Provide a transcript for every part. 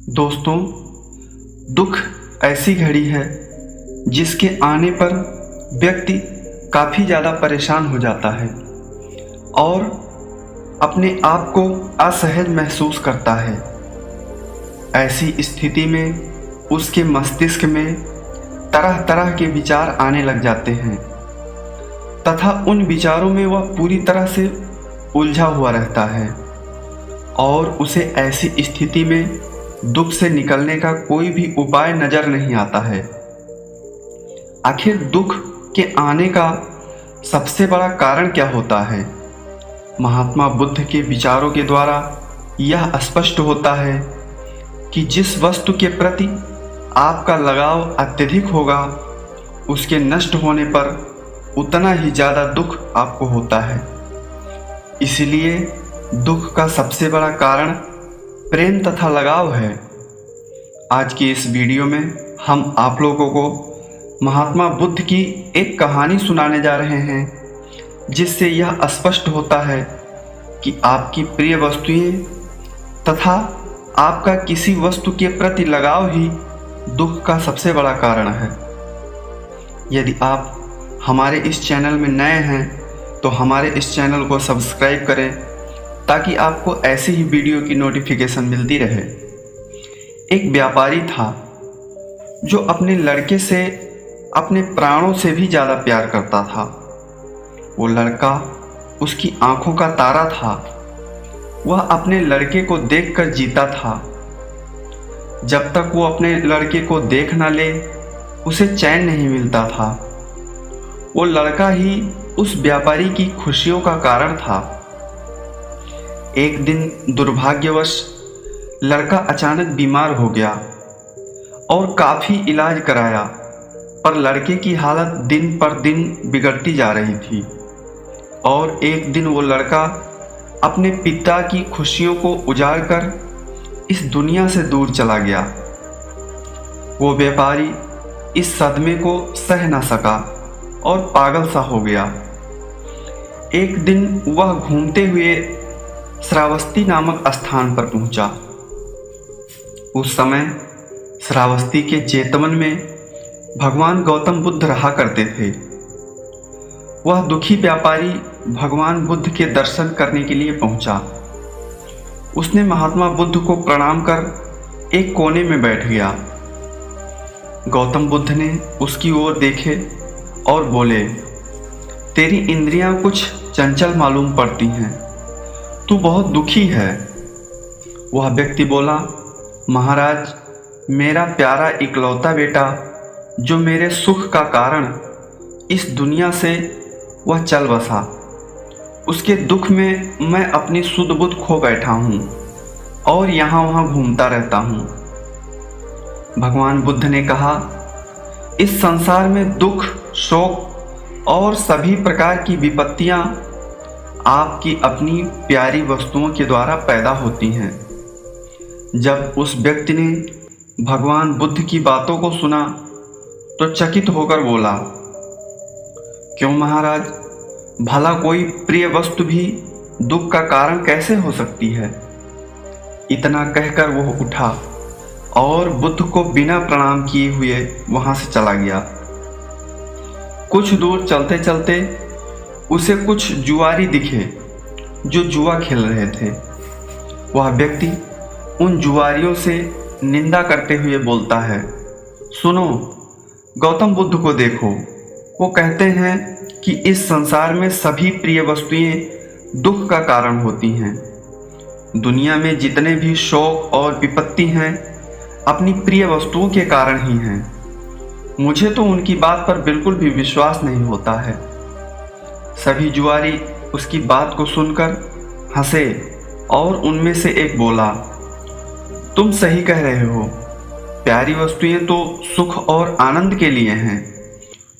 दोस्तों, दुख ऐसी घड़ी है जिसके आने पर व्यक्ति काफ़ी ज़्यादा परेशान हो जाता है और अपने आप को असहज महसूस करता है। ऐसी स्थिति में उसके मस्तिष्क में तरह तरह के विचार आने लग जाते हैं तथा उन विचारों में वह पूरी तरह से उलझा हुआ रहता है और उसे ऐसी स्थिति में दुख से निकलने का कोई भी उपाय नजर नहीं आता है। आखिर दुख के आने का सबसे बड़ा कारण क्या होता है? महात्मा बुद्ध के विचारों के द्वारा यह स्पष्ट होता है कि जिस वस्तु के प्रति आपका लगाव अत्यधिक होगा, उसके नष्ट होने पर उतना ही ज़्यादा दुख आपको होता है। इसलिए दुख का सबसे बड़ा कारण प्रेम तथा लगाव है। आज की इस वीडियो में हम आप लोगों को महात्मा बुद्ध की एक कहानी सुनाने जा रहे हैं, जिससे यह स्पष्ट होता है कि आपकी प्रिय वस्तुएं तथा आपका किसी वस्तु के प्रति लगाव ही दुख का सबसे बड़ा कारण है। यदि आप हमारे इस चैनल में नए हैं तो हमारे इस चैनल को सब्सक्राइब करें ताकि आपको ऐसी ही वीडियो की नोटिफिकेशन मिलती रहे। एक व्यापारी था जो अपने लड़के से अपने प्राणों से भी ज़्यादा प्यार करता था। वो लड़का उसकी आंखों का तारा था। वह अपने लड़के को देखकर जीता था। जब तक वो अपने लड़के को देख न ले, उसे चैन नहीं मिलता था। वो लड़का ही उस व्यापारी की खुशियों का कारण था। एक दिन दुर्भाग्यवश लड़का अचानक बीमार हो गया और काफ़ी इलाज कराया, पर लड़के की हालत दिन पर दिन बिगड़ती जा रही थी। और एक दिन वो लड़का अपने पिता की खुशियों को उजाड़ कर इस दुनिया से दूर चला गया। वो व्यापारी इस सदमे को सह न सका और पागल सा हो गया। एक दिन वह घूमते हुए श्रावस्ती नामक स्थान पर पहुंचा। उस समय श्रावस्ती के चेतवन में भगवान गौतम बुद्ध रहा करते थे। वह दुखी व्यापारी भगवान बुद्ध के दर्शन करने के लिए पहुंचा। उसने महात्मा बुद्ध को प्रणाम कर एक कोने में बैठ गया। गौतम बुद्ध ने उसकी ओर देखे और बोले, तेरी इंद्रियां कुछ चंचल मालूम पड़ती हैं, तू बहुत दुखी है। वह व्यक्ति बोला, महाराज, मेरा प्यारा इकलौता बेटा जो मेरे सुख का कारण इस दुनिया से वह चल बसा, उसके दुख में मैं अपनी सुध बुध खो बैठा हूँ और यहाँ वहाँ घूमता रहता हूँ। भगवान बुद्ध ने कहा, इस संसार में दुख, शोक और सभी प्रकार की विपत्तियाँ आपकी अपनी प्यारी वस्तुओं के द्वारा पैदा होती हैं। जब उस व्यक्ति ने भगवान बुद्ध की बातों को सुना तो चकित होकर बोला, क्यों महाराज, भला कोई प्रिय वस्तु भी दुख का कारण कैसे हो सकती है? इतना कहकर वो उठा और बुद्ध को बिना प्रणाम किए हुए वहां से चला गया। कुछ दूर चलते चलते उसे कुछ जुआरी दिखे जो जुआ खेल रहे थे। वह व्यक्ति उन जुआरियों से निंदा करते हुए बोलता है, सुनो, गौतम बुद्ध को देखो, वो कहते हैं कि इस संसार में सभी प्रिय वस्तुएं दुख का कारण होती हैं। दुनिया में जितने भी शोक और विपत्ति हैं, अपनी प्रिय वस्तुओं के कारण ही हैं। मुझे तो उनकी बात पर बिल्कुल भी विश्वास नहीं होता है। सभी जुआरी उसकी बात को सुनकर हंसे और उनमें से एक बोला, तुम सही कह रहे हो, प्यारी वस्तुएं तो सुख और आनंद के लिए हैं,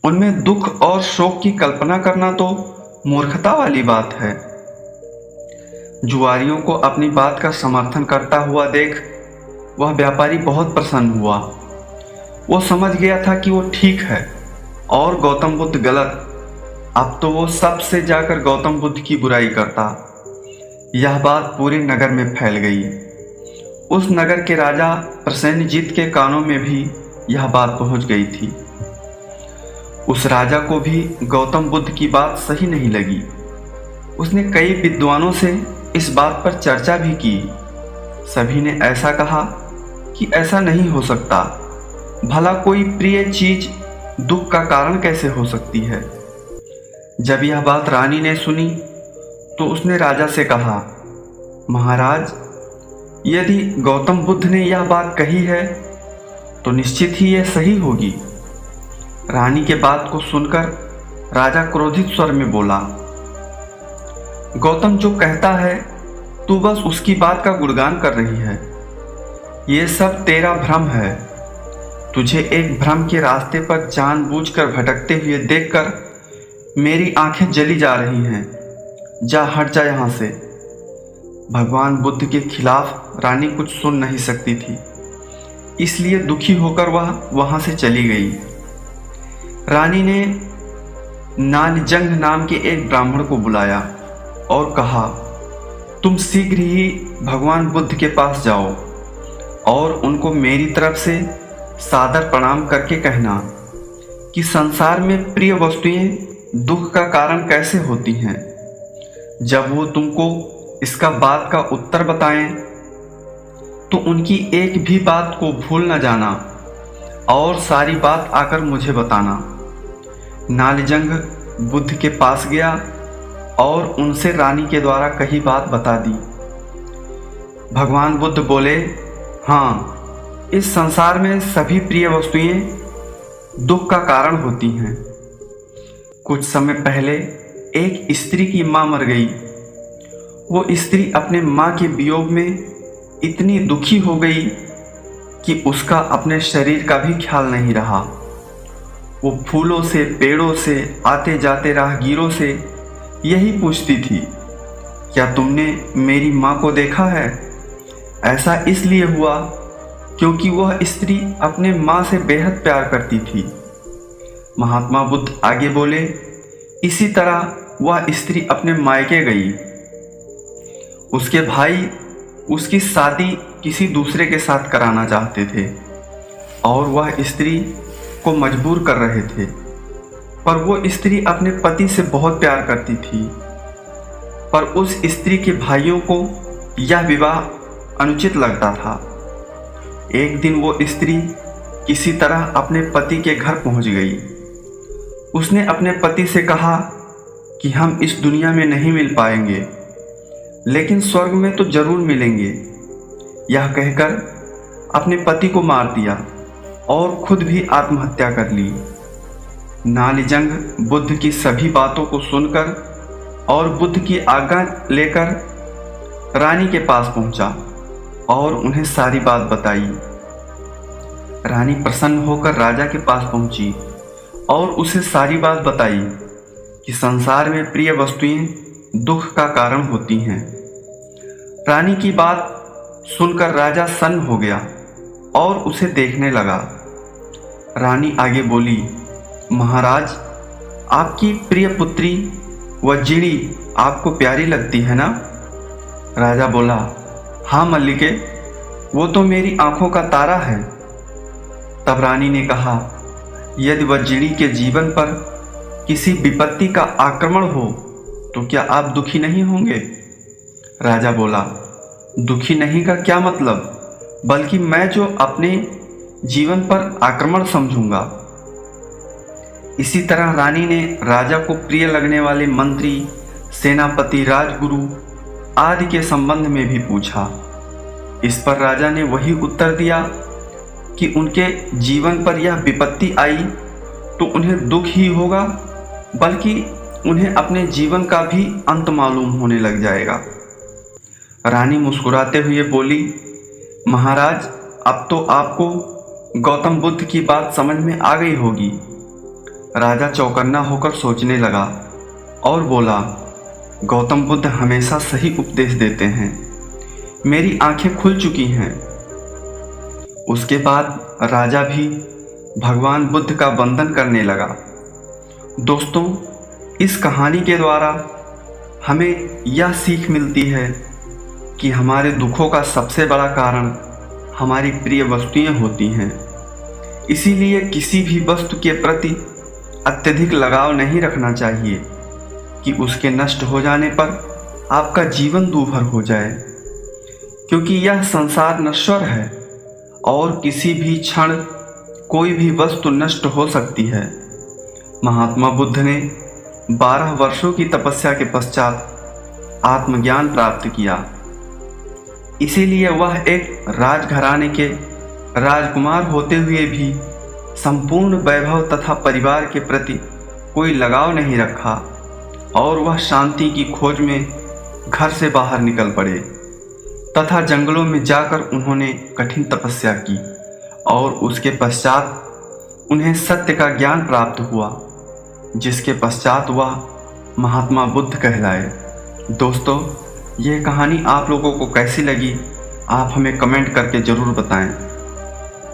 उनमें दुख और शोक की कल्पना करना तो मूर्खता वाली बात है। जुआरियों को अपनी बात का समर्थन करता हुआ देख वह व्यापारी बहुत प्रसन्न हुआ। वो समझ गया था कि वो ठीक है और गौतम बुद्ध गलत। अब तो वो सबसे जाकर गौतम बुद्ध की बुराई करता। यह बात पूरे नगर में फैल गई। उस नगर के राजा प्रसेनजीत के कानों में भी यह बात पहुंच गई थी। उस राजा को भी गौतम बुद्ध की बात सही नहीं लगी। उसने कई विद्वानों से इस बात पर चर्चा भी की। सभी ने ऐसा कहा कि ऐसा नहीं हो सकता, भला कोई प्रिय चीज दुख का कारण कैसे हो सकती है। जब यह बात रानी ने सुनी तो उसने राजा से कहा, महाराज, यदि गौतम बुद्ध ने यह बात कही है तो निश्चित ही यह सही होगी। रानी के बात को सुनकर राजा क्रोधित स्वर में बोला, गौतम जो कहता है तू बस उसकी बात का गुणगान कर रही है। ये सब तेरा भ्रम है। तुझे एक भ्रम के रास्ते पर जानबूझकर भटकते हुए देखकर मेरी आंखें जली जा रही हैं। जा, हट जा यहाँ से। भगवान बुद्ध के खिलाफ रानी कुछ सुन नहीं सकती थी, इसलिए दुखी होकर वह वहां से चली गई। रानी ने नालजंग नाम के एक ब्राह्मण को बुलाया और कहा, तुम शीघ्र ही भगवान बुद्ध के पास जाओ और उनको मेरी तरफ से सादर प्रणाम करके कहना कि संसार में प्रिय वस्तुएं दुख का कारण कैसे होती हैं। जब वो तुमको इसका बात का उत्तर बताएं तो उनकी एक भी बात को भूल न जाना और सारी बात आकर मुझे बताना। नालजंग बुद्ध के पास गया और उनसे रानी के द्वारा कही बात बता दी। भगवान बुद्ध बोले, हाँ, इस संसार में सभी प्रिय वस्तुएं दुख का कारण होती हैं। कुछ समय पहले एक स्त्री की मां मर गई। वो स्त्री अपने मां के वियोग में इतनी दुखी हो गई कि उसका अपने शरीर का भी ख्याल नहीं रहा। वो फूलों से, पेड़ों से, आते जाते राहगीरों से यही पूछती थी, क्या तुमने मेरी मां को देखा है। ऐसा इसलिए हुआ क्योंकि वह स्त्री अपने मां से बेहद प्यार करती थी। महात्मा बुद्ध आगे बोले, इसी तरह वह स्त्री अपने मायके गई। उसके भाई उसकी शादी किसी दूसरे के साथ कराना चाहते थे और वह स्त्री को मजबूर कर रहे थे, पर वो स्त्री अपने पति से बहुत प्यार करती थी। पर उस स्त्री के भाइयों को यह विवाह अनुचित लगता था। एक दिन वो स्त्री किसी तरह अपने पति के घर पहुंच गई। उसने अपने पति से कहा कि हम इस दुनिया में नहीं मिल पाएंगे, लेकिन स्वर्ग में तो जरूर मिलेंगे। यह कहकर अपने पति को मार दिया और खुद भी आत्महत्या कर ली। नालजंग बुद्ध की सभी बातों को सुनकर और बुद्ध की आज्ञा लेकर रानी के पास पहुंचा और उन्हें सारी बात बताई। रानी प्रसन्न होकर राजा के पास पहुंची और उसे सारी बात बताई कि संसार में प्रिय वस्तुएं दुख का कारण होती हैं। रानी की बात सुनकर राजा सन्न हो गया और उसे देखने लगा। रानी आगे बोली, महाराज, आपकी प्रिय पुत्री वज्जिणी आपको प्यारी लगती है ना। राजा बोला, हाँ मल्लिके, वो तो मेरी आंखों का तारा है। तब रानी ने कहा, यदि वज्जिणी के जीवन पर किसी विपत्ति का आक्रमण हो तो क्या आप दुखी नहीं होंगे। राजा बोला, दुखी नहीं का क्या मतलब, बल्कि मैं जो अपने जीवन पर आक्रमण समझूंगा। इसी तरह रानी ने राजा को प्रिय लगने वाले मंत्री, सेनापति, राजगुरु आदि के संबंध में भी पूछा। इस पर राजा ने वही उत्तर दिया कि उनके जीवन पर यह विपत्ति आई तो उन्हें दुख ही होगा, बल्कि उन्हें अपने जीवन का भी अंत मालूम होने लग जाएगा। रानी मुस्कुराते हुए बोली, महाराज, अब तो आपको गौतम बुद्ध की बात समझ में आ गई होगी। राजा चौकन्ना होकर सोचने लगा और बोला, गौतम बुद्ध हमेशा सही उपदेश देते हैं। मेरी आंखें खुल चुकी हैं। उसके बाद राजा भी भगवान बुद्ध का वंदन करने लगा। दोस्तों, इस कहानी के द्वारा हमें यह सीख मिलती है कि हमारे दुखों का सबसे बड़ा कारण हमारी प्रिय वस्तुएं होती हैं। इसीलिए किसी भी वस्तु के प्रति अत्यधिक लगाव नहीं रखना चाहिए कि उसके नष्ट हो जाने पर आपका जीवन दूभर हो जाए, क्योंकि यह संसार नश्वर है और किसी भी क्षण कोई भी वस्तु नष्ट हो सकती है। महात्मा बुद्ध ने 12 वर्षों की तपस्या के पश्चात आत्मज्ञान प्राप्त किया। इसीलिए वह एक राजघराने के राजकुमार होते हुए भी संपूर्ण वैभव तथा परिवार के प्रति कोई लगाव नहीं रखा और वह शांति की खोज में घर से बाहर निकल पड़े तथा जंगलों में जाकर उन्होंने कठिन तपस्या की और उसके पश्चात उन्हें सत्य का ज्ञान प्राप्त हुआ, जिसके पश्चात वह महात्मा बुद्ध कहलाए। दोस्तों, यह कहानी आप लोगों को कैसी लगी, आप हमें कमेंट करके ज़रूर बताएं।